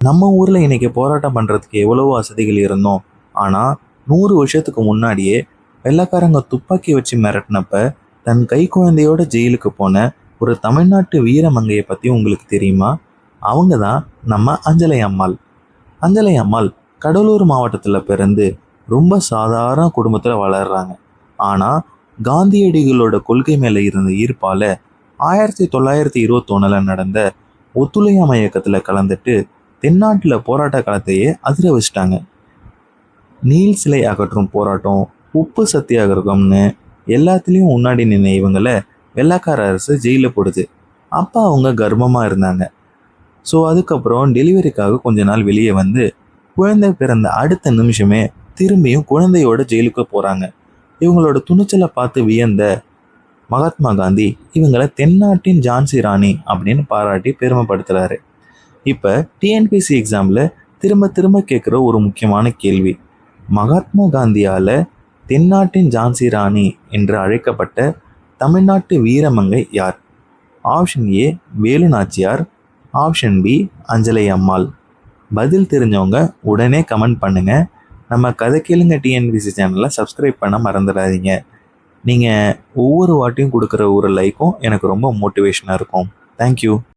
நம்ம ஊரில் இன்னைக்கு போராட்டம் பண்ணுறதுக்கு எவ்வளவோ வசதிகள் இருந்தோம். ஆனால் 100 வருஷத்துக்கு முன்னாடியே வெள்ளைக்காரங்க துப்பாக்கி வச்சு மிரட்டினப்ப தன் கை குழந்தையோட ஜெயிலுக்கு போன ஒரு தமிழ்நாட்டு வீரமங்கையை பற்றி உங்களுக்கு தெரியுமா? அவங்க தான் நம்ம அஞ்சலை அம்மாள். அஞ்சலை அம்மாள் கடலூர் மாவட்டத்தில் பிறந்து ரொம்ப சாதாரண குடும்பத்தில் வளர்றாங்க. ஆனால் காந்தியடிகளோட கொள்கை மேலே இருந்த ஈர்ப்பால் 1921 நடந்த ஒத்துழையாமை இயக்கத்தில் கலந்துட்டு தென்னாட்டில் போராட்ட காலத்தையே அதிர வச்சிட்டாங்க. நீல் சிலை அகற்றும் போராட்டம், உப்பு சத்தியாகிரகம்னு எல்லாத்துலேயும் முன்னாடி நின்ற இவங்களை வெள்ளைக்கார அரசு ஜெயிலில் போடுது. அப்போ அவங்க கர்ப்பமாக இருந்தாங்க. ஸோ அதுக்கப்புறம் டெலிவரிக்காக கொஞ்ச நாள் வெளியே வந்து குழந்தை பிறந்த அடுத்த நிமிஷமே திரும்பியும் குழந்தையோட ஜெயிலுக்கு போகிறாங்க. இவங்களோட துணிச்சலை பார்த்து வியந்த மகாத்மா காந்தி இவங்களை தென்னாட்டின் ஜான்சி ராணி அப்படின்னு பாராட்டி பெருமைப்படுத்துகிறாரு. இப்போ டிஎன்பிசி எக்ஸாமில் திரும்ப திரும்ப கேட்குற ஒரு முக்கியமான கேள்வி, மகாத்மா காந்தியால் தென்னாட்டின் ஜான்சி ராணி என்று அழைக்கப்பட்ட தமிழ்நாட்டு வீரமங்கை யார்? Option A Velu Nachiyar, option B Anjalai Ammal. பதில் தெரிஞ்சவங்க உடனே கமெண்ட் பண்ணுங்கள். நம்ம கதை கேளுங்க டிஎன்பிசி சேனலை சப்ஸ்கிரைப் பண்ண மறந்துடாதீங்க. நீங்கள் ஒவ்வொரு வாட்டியும் கொடுக்குற ஒரு லைக்கும் எனக்கு ரொம்ப மோட்டிவேஷனாக இருக்கும். தேங்க்யூ.